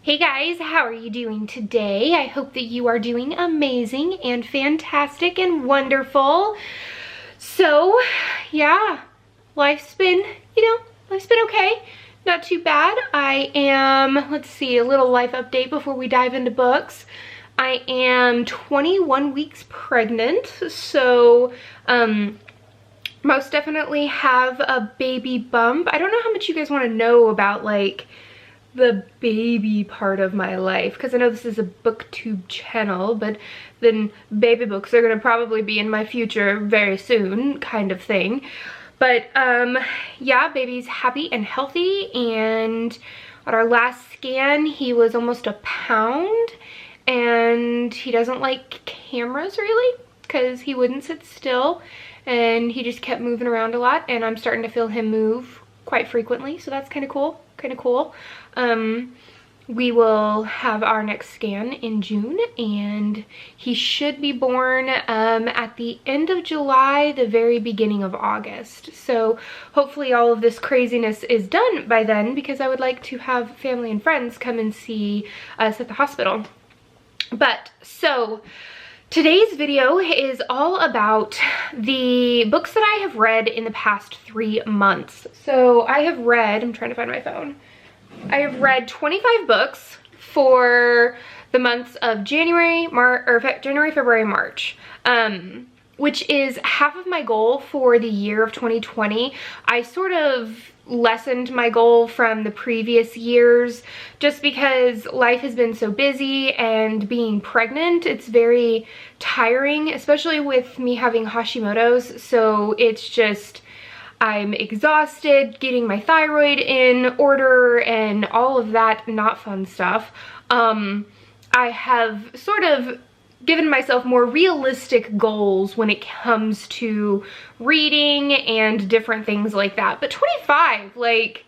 Hey guys, how are you doing today? I hope that you are doing amazing and fantastic and wonderful. So, yeah, life's been, life's been okay. Not too bad. I am, let's see, a little life update before we dive into books. I am 21 weeks pregnant, so, most definitely have a baby bump. I don't know how much you guys want to know about, like, the baby part of my life, because I know this is a booktube channel, but then baby books are going to probably be in my future very soon, kind of thing. But yeah, baby's happy and healthy, and at our last scan he was almost a pound, and he doesn't like cameras really because he wouldn't sit still and he just kept moving around a lot, and I'm starting to feel him move quite frequently, so that's kind of cool. We will have our next scan in June, and he should be born at the end of July, the very beginning of August. So hopefully all of this craziness is done by then, because I would like to have family and friends come and see us at the hospital. But so today's video is all about the books that I have read in the past 3 months. So I have read, I'm trying to find my phone. I have read 25 books for the months of January, February, March, which is half of my goal for the year of 2020. I sort of lessened my goal from the previous years just because life has been so busy, and being pregnant, it's very tiring, especially with me having Hashimoto's. So it's just, I'm exhausted getting my thyroid in order and all of that not fun stuff. I have sort of given myself more realistic goals when it comes to reading and different things like that. But 25, like,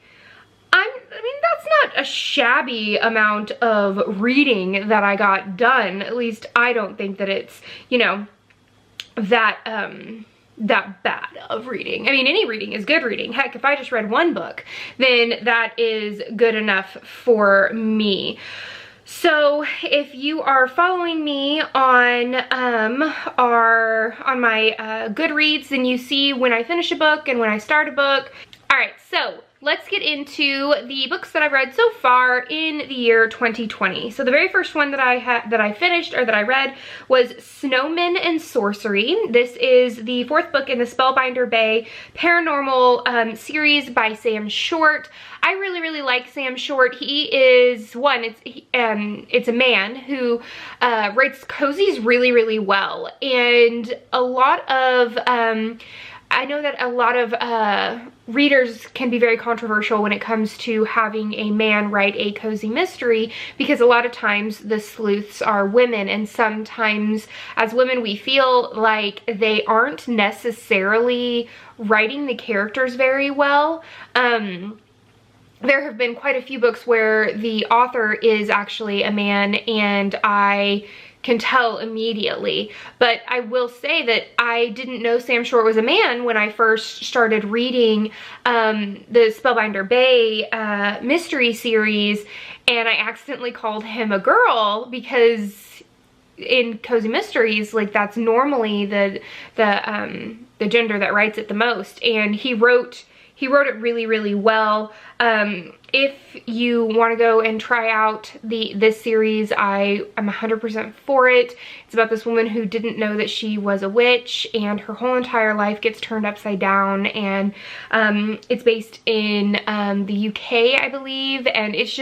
I mean, that's not a shabby amount of reading that I got done. At least I don't think that it's, you know, that bad of reading. I mean, any reading is good reading. Heck, if I just read one book, then that is good enough for me. So if you are following me on my Goodreads, then you see when I finish a book and when I start a book. All right, so let's get into the books that I've read so far in the year 2020. So the very first one that I finished, or that I read, was Snowmen and Sorcery. This is the 4th book in the Spellbinder Bay paranormal series by Sam Short. I really like Sam Short. He is it's a man who writes cozies really well, and a lot of I know that a lot of readers can be very controversial when it comes to having a man write a cozy mystery, because a lot of times the sleuths are women, and sometimes as women we feel like they aren't necessarily writing the characters very well. There have been quite a few books where the author is actually a man, and I can tell immediately. But I will say that I didn't know Sam Short was a man when I first started reading the Spellbinder Bay mystery series, and I accidentally called him a girl, because in cozy mysteries, like, that's normally the gender that writes it the most, and he wrote it really well. If you want to go and try out this series, I'm 100% for it. It's about this woman who didn't know that she was a witch, and her whole entire life gets turned upside down, and it's based in the UK, I believe, and it's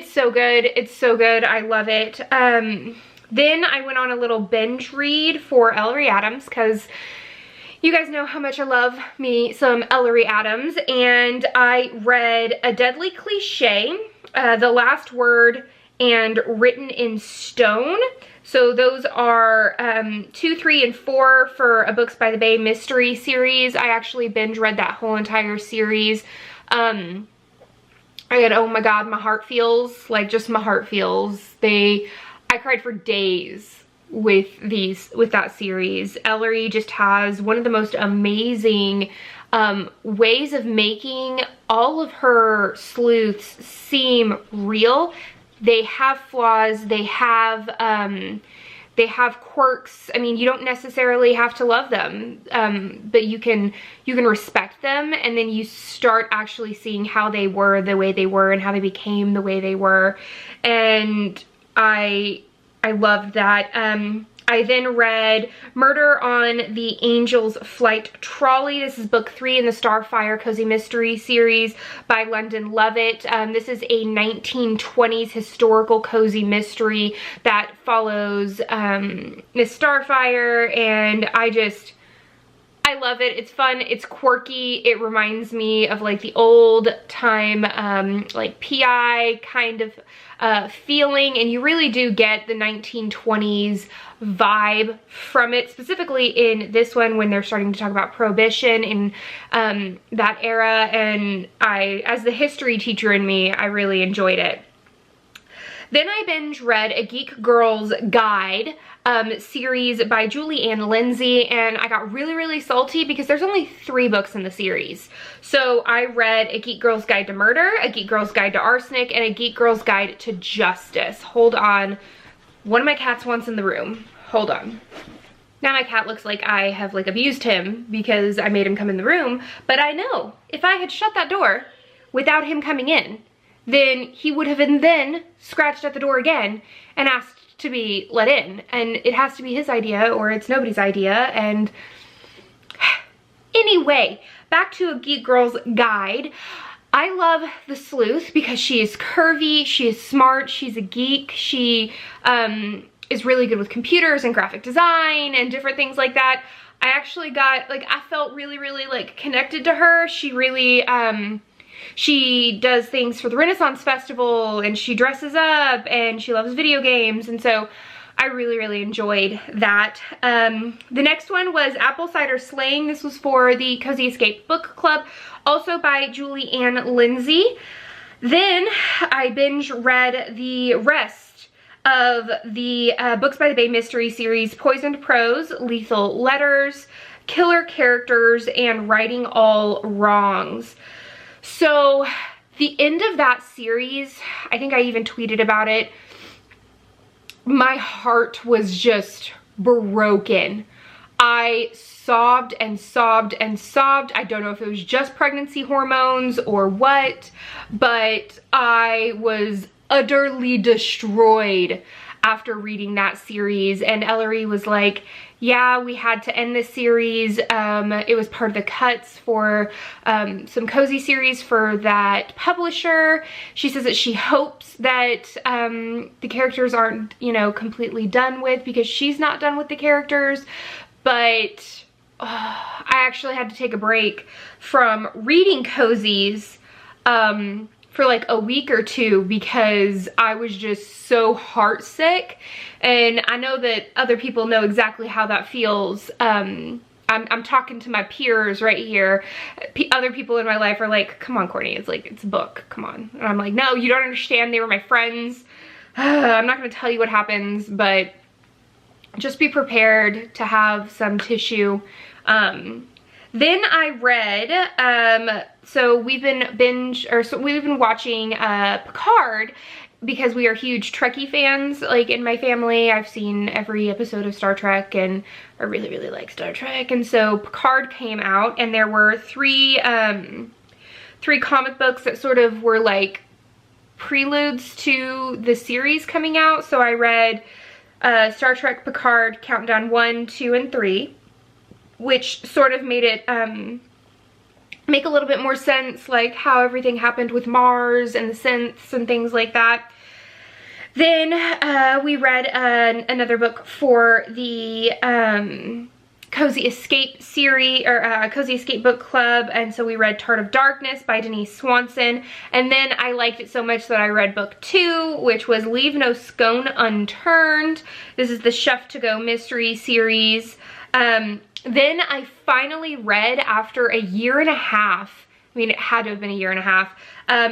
so good. It's so good. I love it. Then I went on a little binge read for Ellery Adams, because you guys know how much I love me some Ellery Adams, and I read A Deadly Cliche, The Last Word, and Written in Stone. So those are 2, 3, and 4 for a Books by the Bay mystery series. I actually binge read that whole entire series. Oh my god, my heart feels, like, just my heart feels. I cried for days with that series. Ellery just has one of the most amazing ways of making all of her sleuths seem real they have flaws, they have quirks. I mean, you don't necessarily have to love them, but you can respect them, and then you start actually seeing how they were the way they were and how they became the way they were. And I loved that. I then read Murder on the Angel's Flight Trolley. This is book 3 in the Starfire Cozy Mystery series by London Lovett. This is a 1920s historical cozy mystery that follows Miss Starfire, and I love it. It's fun, it's quirky, it reminds me of like the old time like PI kind of feeling, and you really do get the 1920s vibe from it, specifically in this one when they're starting to talk about Prohibition in that era, and as the history teacher in me, I really enjoyed it. Then I binge read A Geek Girl's Guide series by Julie Ann Lindsay, and I got really salty because there's only 3 books in the series. So I read A Geek Girl's Guide to Murder, A Geek Girl's Guide to Arsenic, and A Geek Girl's Guide to Justice. Hold on. One of my cats wants in the room. Hold on. Now my cat looks like I have like abused him because I made him come in the room, but I know if I had shut that door without him coming in, then he would have then scratched at the door again and asked to be let in, and it has to be his idea or it's nobody's idea. And anyway, back to A Geek Girl's Guide. I love the sleuth because she is curvy, she is smart, she's a geek, she is really good with computers and graphic design and different things like that. I actually got, like, I felt really like connected to her. She really, she does things for the Renaissance Festival, and she dresses up, and she loves video games, and so I really enjoyed that. The next one was Apple Cider Slaying. This was for the Cozy Escape Book Club, also by Julie Ann Lindsay. Then I binge read the rest of the Books by the Bay mystery series, Poisoned Prose, Lethal Letters, Killer Characters, and Righting All Wrongs. So the end of that series, I think I even tweeted about it, my heart was just broken. I sobbed and sobbed and sobbed. I don't know if it was just pregnancy hormones or what, but I was utterly destroyed after reading that series. And Ellery was like, yeah, we had to end this series. It was part of the cuts for some cozy series for that publisher. She says that she hopes that the characters aren't, you know, completely done with, because she's not done with the characters. But I actually had to take a break from reading cozies for like a week or 2 because I was just so heartsick, and I know that other people know exactly how that feels. I'm talking to my peers right here. Other people in my life are like, come on, Courtney, it's like, it's a book, come on. And I'm like, no, you don't understand, they were my friends. I'm not gonna tell you what happens, but just be prepared to have some tissue. Then I read, so we've been watching Picard because we are huge Trekkie fans. Like, in my family, I've seen every episode of Star Trek, and I really like Star Trek. And so Picard came out, and there were three comic books that sort of were like preludes to the series coming out. So I read Star Trek Picard Countdown 1, 2, and 3. Which sort of made it make a little bit more sense, like how everything happened with Mars and the synths and things like that. Then we read another book for the Cozy Escape series, or Cozy Escape Book Club, and so we read Tart of Darkness by Denise Swanson. And then I liked it so much that I read book 2, which was Leave No Scone Unturned. This is the Chef to Go mystery series. Then I finally read, after a year and a half, I mean, it had to have been a year and a half,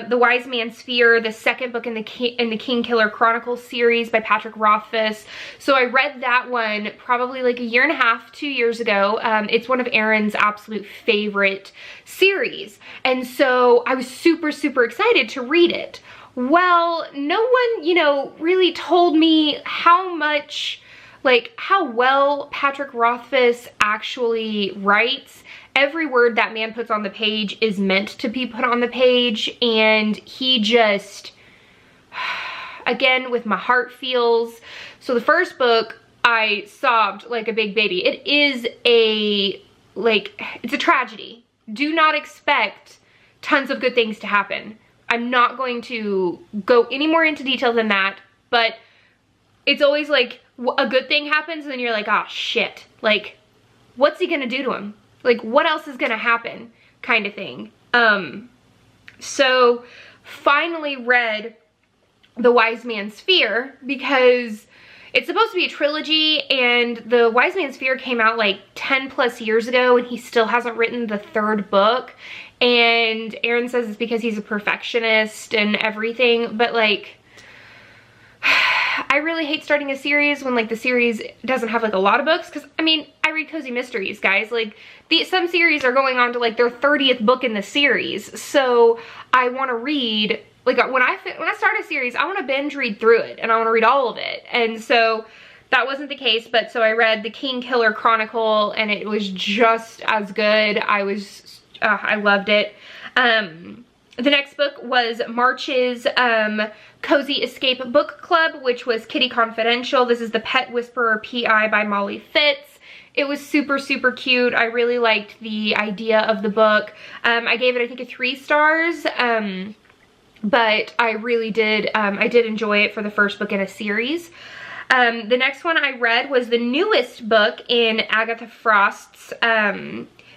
The Wise Man's Fear, the second book in the King Killer Chronicles series by Patrick Rothfuss. So I read that one probably like a year and a half, 2 years ago. It's one of Erin's absolute favorite series. And so I was super excited to read it. well, no one, you know, really told me how much, like, how well Patrick Rothfuss actually writes. Every word that man puts on the page is meant to be put on the page, and he just, again, with my heart feels. So the first book, I sobbed like a big baby. It is a, like, it's a tragedy. Do not expect tons of good things to happen. I'm not going to go any more into detail than that, but it's always like a good thing happens and then you're like, oh shit, like, what's he gonna do to him? Like, what else is gonna happen, kind of thing. So finally read The Wise Man's Fear, because it's supposed to be a trilogy, and The Wise Man's Fear came out like 10 plus years ago, and he still hasn't written the third book. And Aaron says it's because he's a perfectionist and everything, but like, I really hate starting a series when like the series doesn't have like a lot of books, because I mean, I read cozy mysteries, guys. Like, some series are going on to like their 30th book in the series, so I want to read, like, when I start a series, I want to binge read through it, and I want to read all of it. And so that wasn't the case, but so I read The King Killer Chronicle, and it was just as good. I loved it. The next book was March's Cozy Escape Book Club, which was Kitty Confidential. This is The Pet Whisperer PI by Molly Fitz. It was super, super cute. I really liked the idea of the book. I gave it, I think, a 3 stars. But I really did, I did enjoy it for the first book in a series. The next one I read was the newest book in Agatha Frost's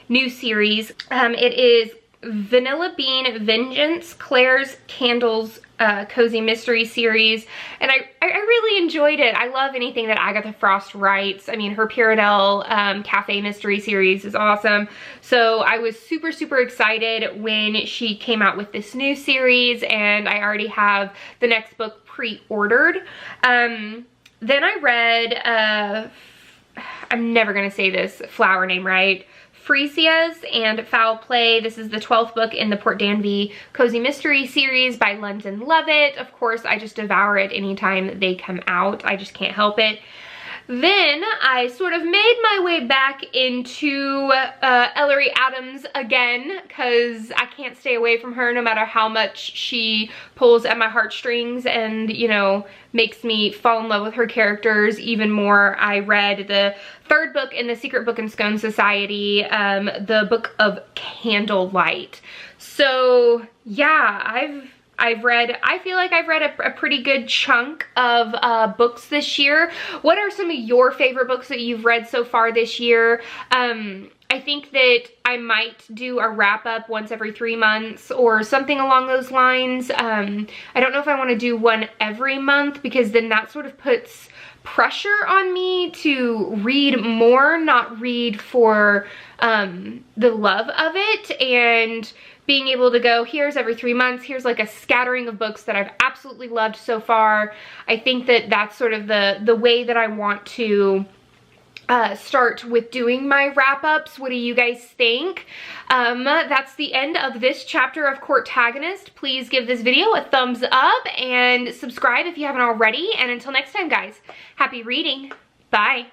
new series. It is Vanilla Bean Vengeance, Claire's Candles Cozy Mystery Series, and I really enjoyed it. I love anything that Agatha Frost writes. I mean, her Pyradelle Cafe Mystery Series is awesome. So I was super, super excited when she came out with this new series, and I already have the next book pre-ordered. Then I read, I'm never gonna say this flower name right, Fresias and Foul Play. This is the 12th book in the Port Danby Cozy Mystery series by London Lovett. Of course, I just devour it anytime they come out. I just can't help it. Then I sort of made my way back into Ellery Adams again, because I can't stay away from her no matter how much she pulls at my heartstrings and, you know, makes me fall in love with her characters even more. I read the 3rd book in the Secret Book and Scone Society, the Book of Candlelight. So yeah, I feel like I've read a pretty good chunk of books this year. What are some of your favorite books that you've read so far this year? I think that I might do a wrap up once every 3 months or something along those lines. I don't know if I want to do one every month, because then that sort of puts pressure on me to read more, not read for the love of it, and being able to go, here's every 3 months, here's like a scattering of books that I've absolutely loved so far. I think that that's sort of the way that I want to start with doing my wrap-ups. What do you guys think? That's the end of this chapter of Courtagonist. Please give this video a thumbs up and subscribe if you haven't already. And until next time, guys, happy reading. Bye.